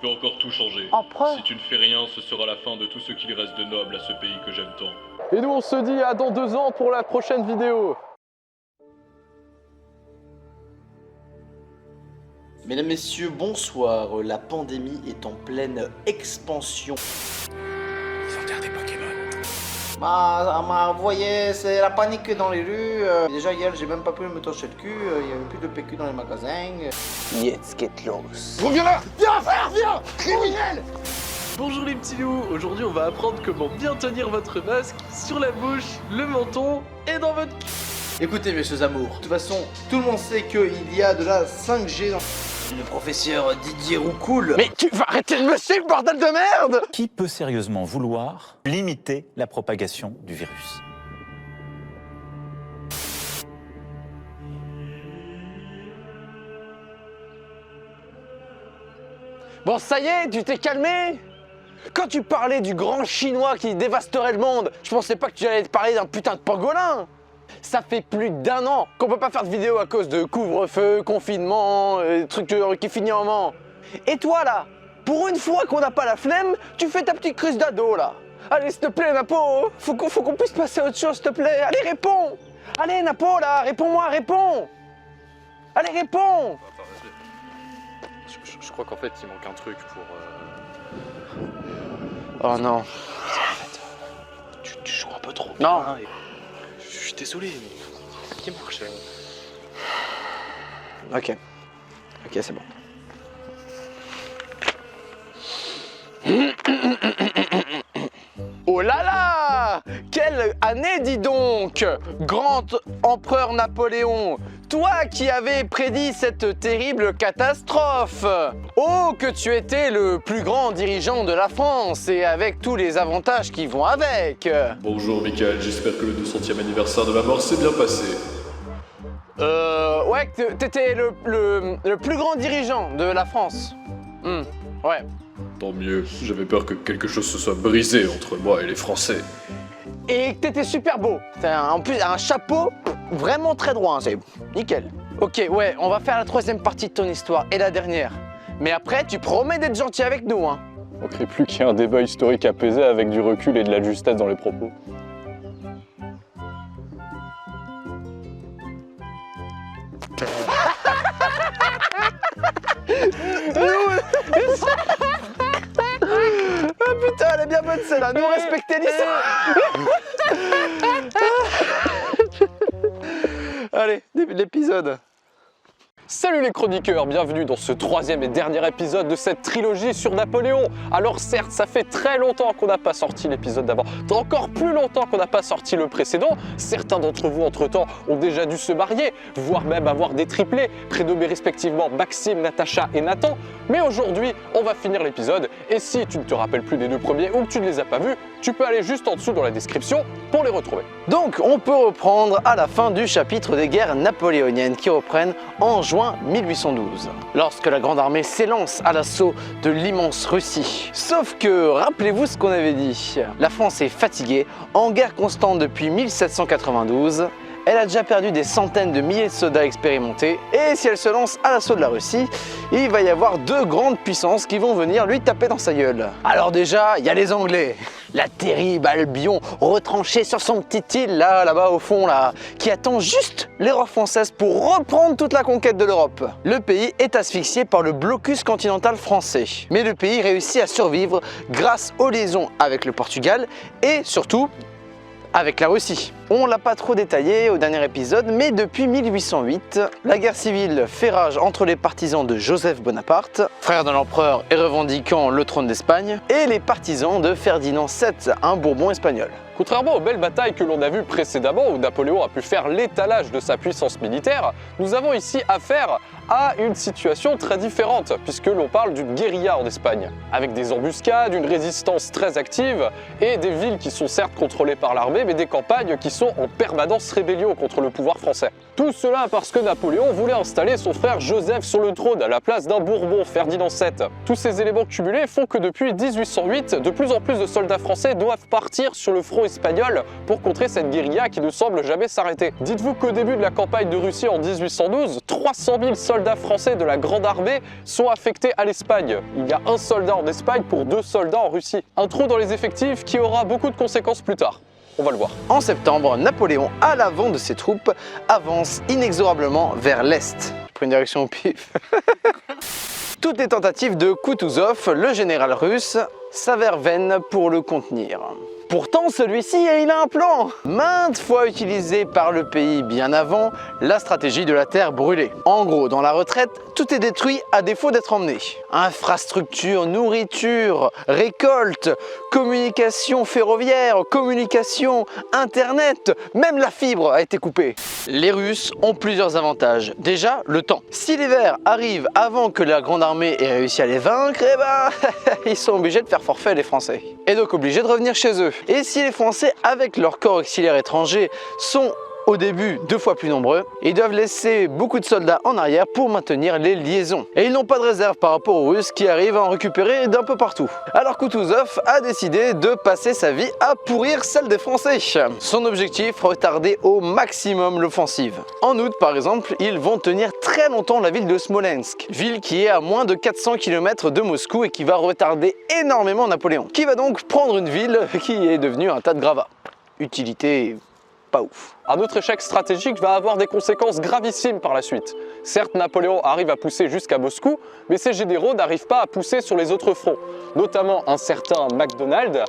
peut encore tout changer. Empereur. Si tu ne fais rien, ce sera la fin de tout ce qu'il reste de noble à ce pays que j'aime tant. Et nous on se dit à dans 2 ans pour la prochaine vidéo. Mesdames, Messieurs, bonsoir. La pandémie est en pleine expansion. Sortir des Pokémon. Vous voyez, c'est la panique dans les rues. Déjà hier, j'ai même pas pu me toucher le cul. Il y avait plus de PQ dans les magasins. Jetzt geht los. Reviens là. Viens frère, viens. Criminel. Bonjour les petits loups, aujourd'hui on va apprendre comment bien tenir votre masque sur la bouche, le menton et dans votre cul. Écoutez, messieurs amours, de toute façon, tout le monde sait qu'il y a de la 5G dans... Le professeur Didier Roucoule. Mais tu vas arrêter de me suivre, bordel de merde! Qui peut sérieusement vouloir limiter la propagation du virus? Bon, ça y est, tu t'es calmé? Quand tu parlais du grand chinois qui dévasterait le monde, je pensais pas que tu allais te parler d'un putain de pangolin. Ça fait plus d'1 an qu'on peut pas faire de vidéo à cause de couvre-feu, confinement, trucs qui finissent en moment. Et toi là, pour une fois qu'on n'a pas la flemme, tu fais ta petite crise d'ado là. Allez s'il te plaît Napo, faut qu'on puisse passer à autre chose s'il te plaît. Allez réponds. Allez Napo là, réponds-moi, réponds. Allez réponds. Je crois qu'en fait il manque un truc pour... Oh non. Tu joues un peu trop Non. bien, et... Je suis désolé, mais... Qui marche Ok. Ok, c'est bon. Oh là là! Quelle année, dis donc! Grand empereur Napoléon! Toi qui avais prédit cette terrible catastrophe! Oh, que tu étais le plus grand dirigeant de la France et avec tous les avantages qui vont avec! Bonjour Michael, j'espère que le 200e anniversaire de ma mort s'est bien passé. Ouais, t'étais le plus grand dirigeant de la France. Ouais. Tant mieux, j'avais peur que quelque chose se soit brisé entre moi et les Français. Et que t'étais super beau. T'as en plus un chapeau vraiment très droit, hein, c'est nickel. Ok, ouais, on va faire la 3e partie de ton histoire et la dernière. Mais après, tu promets d'être gentil avec nous, hein. Il manquerait plus qu'il y ait un débat historique apaisé avec du recul et de la justesse dans les propos. Ah putain, elle est bien bonne celle-là, nous respecter l'histoire. Allez, début de l'épisode. Salut les chroniqueurs, bienvenue dans ce 3e et dernier épisode de cette trilogie sur Napoléon. Alors certes, ça fait très longtemps qu'on n'a pas sorti l'épisode d'avant, encore plus longtemps qu'on n'a pas sorti le précédent. Certains d'entre vous, entre-temps, ont déjà dû se marier, voire même avoir des triplés, prénommés respectivement Maxime, Natacha et Nathan. Mais aujourd'hui, on va finir l'épisode, et si tu ne te rappelles plus des 2 premiers ou que tu ne les as pas vus, tu peux aller juste en dessous dans la description pour les retrouver. Donc, on peut reprendre à la fin du chapitre des guerres napoléoniennes qui reprennent en juin 1812, lorsque la Grande Armée s'élance à l'assaut de l'immense Russie. Sauf que, rappelez-vous ce qu'on avait dit, la France est fatiguée, en guerre constante depuis 1792, elle a déjà perdu des centaines de milliers de soldats expérimentés, et si elle se lance à l'assaut de la Russie, il va y avoir 2 grandes puissances qui vont venir lui taper dans sa gueule. Alors déjà, il y a les Anglais, la terrible Albion, retranchée sur son petite île là-bas au fond là, qui attend juste l'erreur française pour reprendre toute la conquête de l'Europe. Le pays est asphyxié par le blocus continental français, mais le pays réussit à survivre grâce aux liaisons avec le Portugal et surtout avec la Russie. On l'a pas trop détaillé au dernier épisode, mais depuis 1808, la guerre civile fait rage entre les partisans de Joseph Bonaparte, frère de l'empereur et revendiquant le trône d'Espagne, et les partisans de Ferdinand VII, un Bourbon espagnol. Contrairement aux belles batailles que l'on a vues précédemment où Napoléon a pu faire l'étalage de sa puissance militaire, nous avons ici affaire à une situation très différente puisque l'on parle d'une guérilla en Espagne, avec des embuscades, une résistance très active et des villes qui sont certes contrôlées par l'armée mais des campagnes qui sont en permanence rébellion contre le pouvoir français. Tout cela parce que Napoléon voulait installer son frère Joseph sur le trône à la place d'un Bourbon, Ferdinand VII. Tous ces éléments cumulés font que depuis 1808, de plus en plus de soldats français doivent partir sur le front espagnol pour contrer cette guérilla qui ne semble jamais s'arrêter. Dites-vous qu'au début de la campagne de Russie en 1812, 300 000 soldats français de la Grande Armée sont affectés à l'Espagne. Il y a un soldat en Espagne pour 2 soldats en Russie. Un trou dans les effectifs qui aura beaucoup de conséquences plus tard. On va le voir. En septembre, Napoléon, à l'avant de ses troupes, avance inexorablement vers l'est. Je prends une direction au pif. Toutes les tentatives de Koutouzov, le général russe, s'avèrent vaines pour le contenir. Pourtant, celui-ci, il a un plan, maintes fois utilisé par le pays bien avant, la stratégie de la terre brûlée. En gros, dans la retraite, tout est détruit à défaut d'être emmené. Infrastructure, nourriture, récolte, communication ferroviaire, communication, internet, même la fibre a été coupée. Les Russes ont plusieurs avantages. Déjà, le temps. Si l'hiver arrive avant que la Grande Armée ait réussi à les vaincre, eh ben, ils sont obligés de faire forfait les Français. Et donc obligés de revenir chez eux. Et si les Français, avec leur corps auxiliaire étranger, sont au début 2 fois plus nombreux, ils doivent laisser beaucoup de soldats en arrière pour maintenir les liaisons. Et ils n'ont pas de réserve par rapport aux Russes qui arrivent à en récupérer d'un peu partout. Alors Koutouzov a décidé de passer sa vie à pourrir celle des Français. Son objectif, retarder au maximum l'offensive. En août par exemple, ils vont tenir très longtemps la ville de Smolensk, ville qui est à moins de 400 km de Moscou et qui va retarder énormément Napoléon, qui va donc prendre une ville qui est devenue un tas de gravats. Utilité pas ouf. Un autre échec stratégique va avoir des conséquences gravissimes par la suite. Certes, Napoléon arrive à pousser jusqu'à Moscou, mais ses généraux n'arrivent pas à pousser sur les autres fronts. Notamment un certain MacDonald,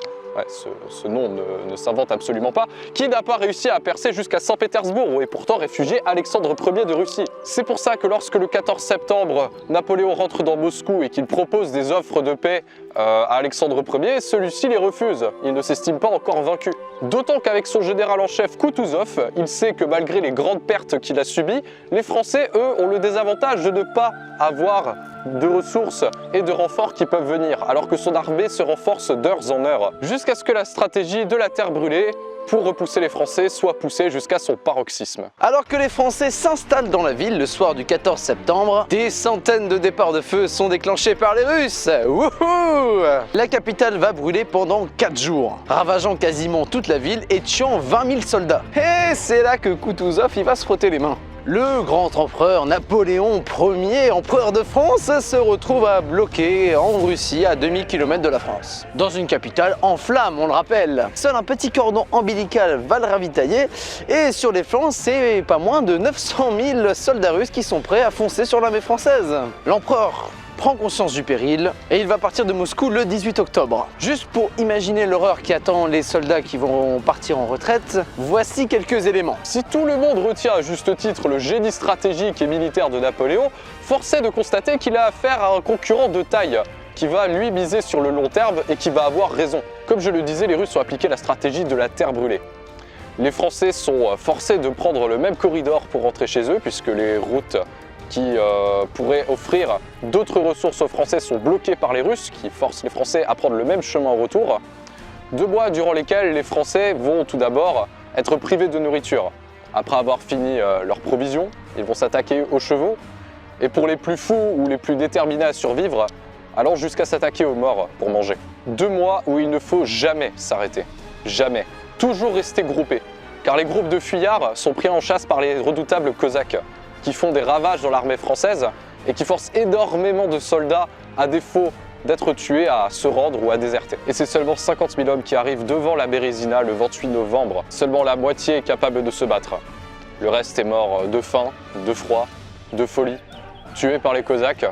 ce nom ne s'invente absolument pas, qui n'a pas réussi à percer jusqu'à Saint-Pétersbourg et pourtant réfugié Alexandre Ier de Russie. C'est pour ça que lorsque le 14 septembre, Napoléon rentre dans Moscou et qu'il propose des offres de paix à Alexandre Ier, celui-ci les refuse. Il ne s'estime pas encore vaincu. D'autant qu'avec son général en chef Koutouzov, il sait que malgré les grandes pertes qu'il a subies, les Français, eux, ont le désavantage de ne pas avoir de ressources et de renforts qui peuvent venir, alors que son armée se renforce d'heure en heure, jusqu'à ce que la stratégie de la terre brûlée pour repousser les Français soit poussée jusqu'à son paroxysme. Alors que les Français s'installent dans la ville le soir du 14 septembre, des centaines de départs de feu sont déclenchés par les Russes. Wouhou! La capitale va brûler pendant 4 jours, ravageant quasiment toute la ville et tuant 20 000 soldats. Et c'est là que Koutouzov il va se frotter les mains. Le grand empereur Napoléon Ier, empereur de France, se retrouve à bloquer en Russie à 2000 km de la France. Dans une capitale en flammes, on le rappelle. Seul un petit cordon ombilical va le ravitailler et sur les flancs, c'est pas moins de 900 000 soldats russes qui sont prêts à foncer sur l'armée française. L'empereur prend conscience du péril et il va partir de Moscou le 18 octobre. Juste pour imaginer l'horreur qui attend les soldats qui vont partir en retraite, voici quelques éléments. Si tout le monde retient à juste titre le génie stratégique et militaire de Napoléon, force est de constater qu'il a affaire à un concurrent de taille, qui va lui miser sur le long terme et qui va avoir raison. Comme je le disais, les Russes ont appliqué la stratégie de la terre brûlée. Les Français sont forcés de prendre le même corridor pour rentrer chez eux, puisque les routes qui pourraient offrir d'autres ressources aux Français sont bloquées par les Russes, qui forcent les Français à prendre le même chemin au retour. 2 mois durant lesquels les Français vont tout d'abord être privés de nourriture. Après avoir fini leurs provisions, ils vont s'attaquer aux chevaux, et pour les plus fous ou les plus déterminés à survivre, allant jusqu'à s'attaquer aux morts pour manger. 2 mois où il ne faut jamais s'arrêter. Jamais. Toujours rester groupés, car les groupes de fuyards sont pris en chasse par les redoutables Cosaques, qui font des ravages dans l'armée française et qui forcent énormément de soldats, à défaut d'être tués, à se rendre ou à déserter. Et c'est seulement 50 000 hommes qui arrivent devant la Bérésina le 28 novembre. Seulement la moitié est capable de se battre. Le reste est mort de faim, de froid, de folie, tués par les Cosaques,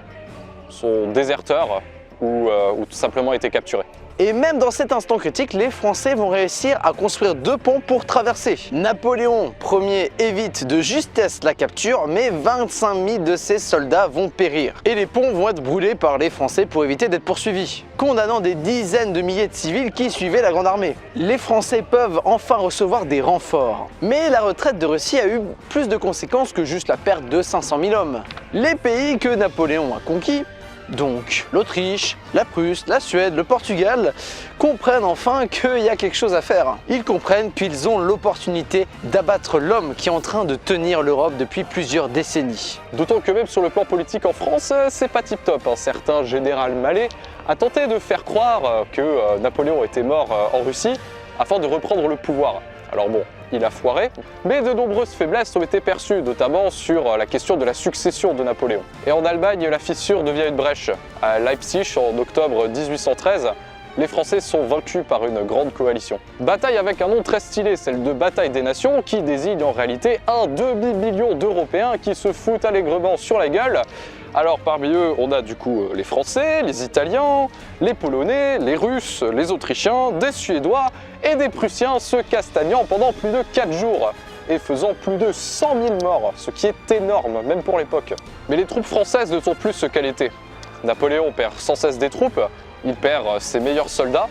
sont déserteurs ou tout simplement été capturés. Et même dans cet instant critique, les Français vont réussir à construire 2 ponts pour traverser. Napoléon Ier évite de justesse la capture, mais 25 000 de ses soldats vont périr. Et les ponts vont être brûlés par les Français pour éviter d'être poursuivis, condamnant des dizaines de milliers de civils qui suivaient la Grande Armée. Les Français peuvent enfin recevoir des renforts. Mais la retraite de Russie a eu plus de conséquences que juste la perte de 500 000 hommes. Les pays que Napoléon a conquis Donc l'Autriche, la Prusse, la Suède, le Portugal comprennent enfin qu'il y a quelque chose à faire. Ils comprennent qu'ils ont l'opportunité d'abattre l'homme qui est en train de tenir l'Europe depuis plusieurs décennies. D'autant que même sur le plan politique en France, c'est pas tip top. Un certain général Mallet a tenté de faire croire que Napoléon était mort en Russie afin de reprendre le pouvoir. Alors bon, il a foiré, mais de nombreuses faiblesses ont été perçues, notamment sur la question de la succession de Napoléon. Et en Allemagne, la fissure devient une brèche. À Leipzig, en octobre 1813, les Français sont vaincus par une grande coalition. Bataille avec un nom très stylé, celle de Bataille des Nations, qui désigne en réalité un demi-million d'Européens qui se foutent allègrement sur la gueule. Alors parmi eux, on a du coup les Français, les Italiens, les Polonais, les Russes, les Autrichiens, des Suédois et des Prussiens se castagnant pendant plus de 4 jours et faisant plus de 100 000 morts, ce qui est énorme, même pour l'époque. Mais les troupes françaises ne sont plus ce qu'elles étaient. Napoléon perd sans cesse des troupes, il perd ses meilleurs soldats,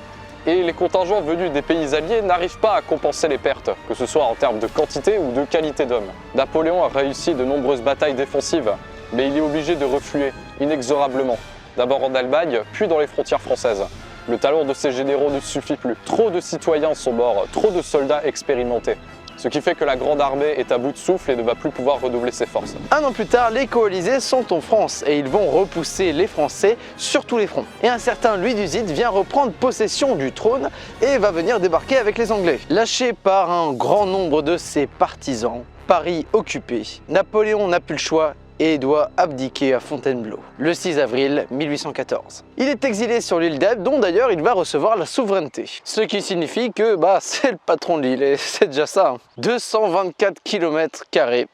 et les contingents venus des pays alliés n'arrivent pas à compenser les pertes, que ce soit en termes de quantité ou de qualité d'hommes. Napoléon a réussi de nombreuses batailles défensives, mais il est obligé de refluer, inexorablement. D'abord en Allemagne, puis dans les frontières françaises. Le talent de ces généraux ne suffit plus. Trop de citoyens sont morts, trop de soldats expérimentés. Ce qui fait que la grande armée est à bout de souffle et ne va plus pouvoir redoubler ses forces. Un an plus tard, les coalisés sont en France et ils vont repousser les Français sur tous les fronts. Et un certain Louis XVIII vient reprendre possession du trône et va venir débarquer avec les Anglais. Lâché par un grand nombre de ses partisans, Paris occupé, Napoléon n'a plus le choix et doit abdiquer à Fontainebleau, le 6 avril 1814. Il est exilé sur l'île d'Elbe, dont d'ailleurs il va recevoir la souveraineté. Ce qui signifie que c'est le patron de l'île, et c'est déjà ça. 224 km²,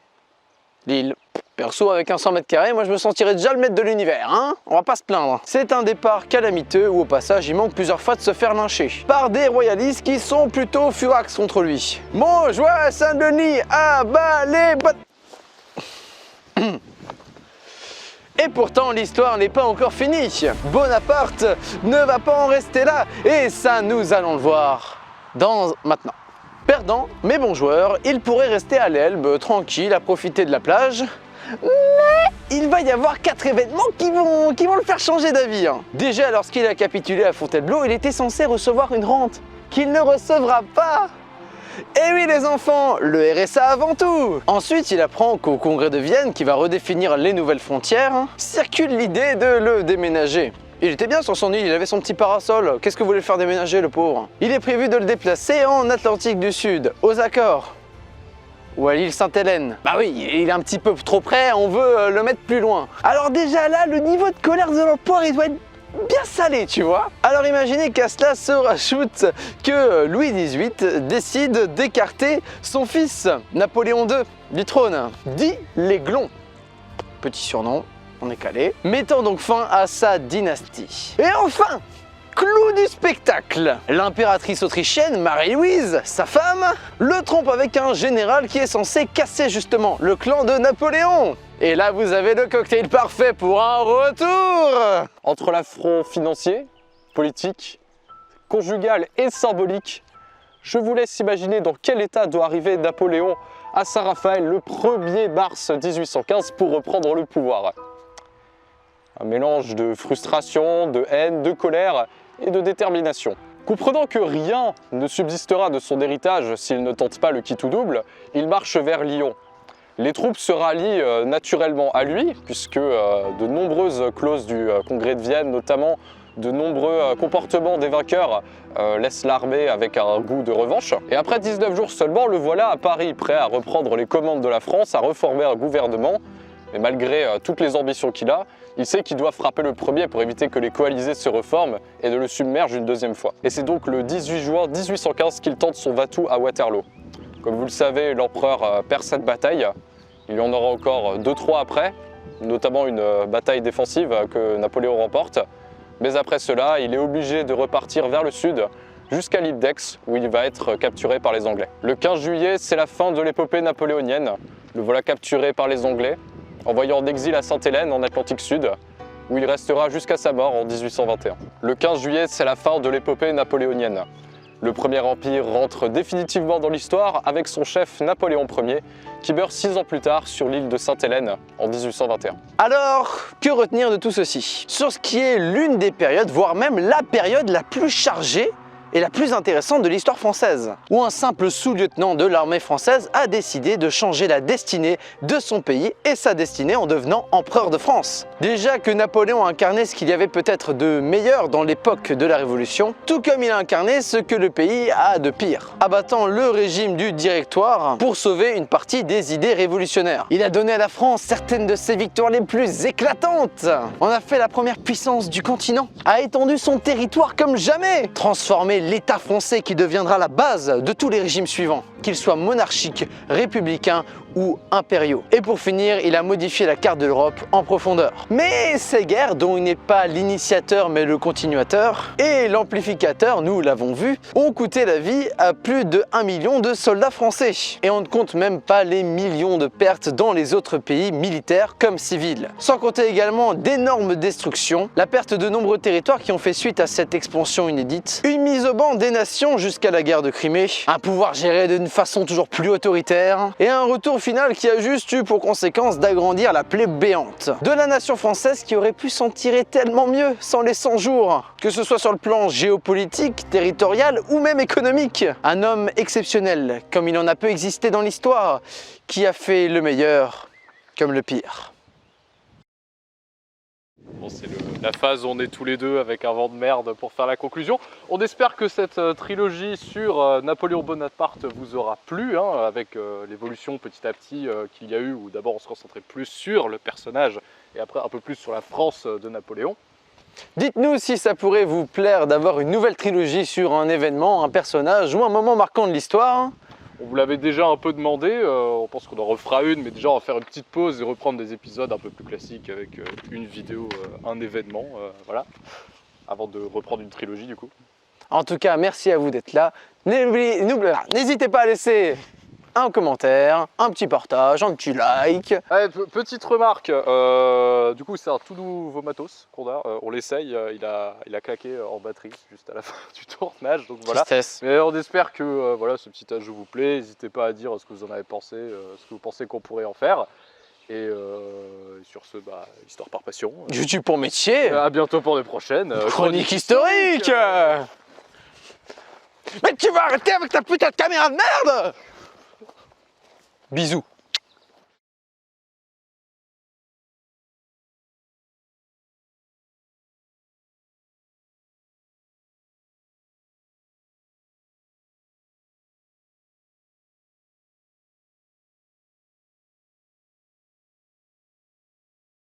l'île. Perso, avec un 100 m², moi je me sentirais déjà le maître de l'univers, hein. On va pas se plaindre. C'est un départ calamiteux où au passage il manque plusieurs fois de se faire lyncher par des royalistes qui sont plutôt furax contre lui. Montjoie, Saint-Denis, à bas les bottes. Et pourtant, l'histoire n'est pas encore finie. Bonaparte ne va pas en rester là, et ça, nous allons le voir maintenant. Perdant, mais bon joueur, il pourrait rester à l'Elbe, tranquille, à profiter de la plage. Mais il va y avoir 4 événements qui vont le faire changer d'avis. Déjà, lorsqu'il a capitulé à Fontainebleau, il était censé recevoir une rente qu'il ne recevra pas. Et oui les enfants, le RSA avant tout. Ensuite, il apprend qu'au congrès de Vienne, qui va redéfinir les nouvelles frontières, circule l'idée de le déménager. Il était bien sur son île, il avait son petit parasol. Qu'est-ce que voulait le faire déménager, le pauvre? Il est prévu de le déplacer en Atlantique du Sud, aux Açores. Ou à l'île Sainte-Hélène. Bah oui, il est un petit peu trop près, on veut le mettre plus loin. Alors déjà là, le niveau de colère de l'empereur, il doit être bien salé, tu vois. Alors imaginez qu'à cela se rajoute que Louis XVIII décide d'écarter son fils Napoléon II du trône, dit l'Aiglon, petit surnom, on est calé, mettant donc fin à sa dynastie. Et enfin, clou du spectacle, l'impératrice autrichienne Marie-Louise, sa femme, le trompe avec un général qui est censé casser justement le clan de Napoléon. Et là, vous avez le cocktail parfait pour un retour. Entre l'affront financier, politique, conjugal et symbolique, je vous laisse imaginer dans quel état doit arriver Napoléon à Saint-Raphaël le 1er mars 1815 pour reprendre le pouvoir. Un mélange de frustration, de haine, de colère et de détermination. Comprenant que rien ne subsistera de son héritage s'il ne tente pas le qui tout double, il marche vers Lyon. Les troupes se rallient naturellement à lui, puisque de nombreuses clauses du congrès de Vienne, notamment de nombreux comportements des vainqueurs, laissent l'armée avec un goût de revanche. Et après 19 jours seulement, le voilà à Paris, prêt à reprendre les commandes de la France, à reformer un gouvernement. Mais malgré toutes les ambitions qu'il a, il sait qu'il doit frapper le premier pour éviter que les coalisés se reforment et de le submergent une deuxième fois. Et c'est donc le 18 juin 1815 qu'il tente son va-tout à Waterloo. Comme vous le savez, l'empereur perd cette bataille. Il y en aura encore 2-3 après, notamment une bataille défensive que Napoléon remporte. Mais après cela, il est obligé de repartir vers le sud, jusqu'à l'île d'Aix, où il va être capturé par les Anglais. Le 15 juillet, c'est la fin de l'épopée napoléonienne. Le voilà capturé par les Anglais, envoyé en exil à Sainte-Hélène, en Atlantique Sud, où il restera jusqu'à sa mort en 1821. Le 15 juillet, c'est la fin de l'épopée napoléonienne. Le Premier Empire rentre définitivement dans l'histoire avec son chef Napoléon Ier, qui meurt 6 ans plus tard sur l'île de Sainte-Hélène en 1821. Alors, que retenir de tout ceci? Sur ce qui est l'une des périodes, voire même la période la plus chargée et la plus intéressante de l'histoire française, où un simple sous-lieutenant de l'armée française a décidé de changer la destinée de son pays et sa destinée en devenant empereur de France. Déjà que Napoléon a incarné ce qu'il y avait peut-être de meilleur dans l'époque de la Révolution, tout comme il a incarné ce que le pays a de pire, abattant le régime du Directoire pour sauver une partie des idées révolutionnaires. Il a donné à la France certaines de ses victoires les plus éclatantes. On a fait la première puissance du continent, a étendu son territoire comme jamais, transformé l'État français qui deviendra la base de tous les régimes suivants, qu'ils soient monarchiques, républicains ou impériaux. Et pour finir, il a modifié la carte de l'Europe en profondeur. Mais ces guerres, dont il n'est pas l'initiateur mais le continuateur, et l'amplificateur, nous l'avons vu, ont coûté la vie à plus de 1 million de soldats français. Et on ne compte même pas les millions de pertes dans les autres pays militaires comme civils. Sans compter également d'énormes destructions, la perte de nombreux territoires qui ont fait suite à cette expansion inédite, une mise au banc des nations jusqu'à la guerre de Crimée, un pouvoir géré d'une façon toujours plus autoritaire, et un retour final qui a juste eu pour conséquence d'agrandir la plaie béante de la nation française qui aurait pu s'en tirer tellement mieux sans les 100 jours, que ce soit sur le plan géopolitique, territorial ou même économique. Un homme exceptionnel, comme il en a peu existé dans l'histoire, qui a fait le meilleur comme le pire. Bon, c'est la phase où on est tous les deux avec un vent de merde pour faire la conclusion. On espère que cette trilogie sur Napoléon Bonaparte vous aura plu, hein, avec l'évolution petit à petit qu'il y a eu, où d'abord on se concentrait plus sur le personnage et après un peu plus sur la France de Napoléon. Dites-nous si ça pourrait vous plaire d'avoir une nouvelle trilogie sur un événement, un personnage ou un moment marquant de l'histoire. On vous l'avait déjà un peu demandé, on pense qu'on en refera une, mais déjà on va faire une petite pause et reprendre des épisodes un peu plus classiques avec une vidéo, un événement, voilà, avant de reprendre une trilogie du coup. En tout cas, merci à vous d'être là. N'hésitez pas à laisser un commentaire, un petit partage, un petit like. Ouais, petite remarque, du coup c'est un tout nouveau matos qu'on a, on l'essaye, il a claqué en batterie juste à la fin du tournage, donc voilà. Tristesse. Mais on espère que voilà, ce petit ajout vous plaît, n'hésitez pas à dire ce que vous en avez pensé, ce que vous pensez qu'on pourrait en faire. Et sur ce, bah, histoire par passion. YouTube pour métier. À bientôt pour les prochaines. Chronique historique. Mais tu vas arrêter avec ta putain de caméra de merde. Bisous.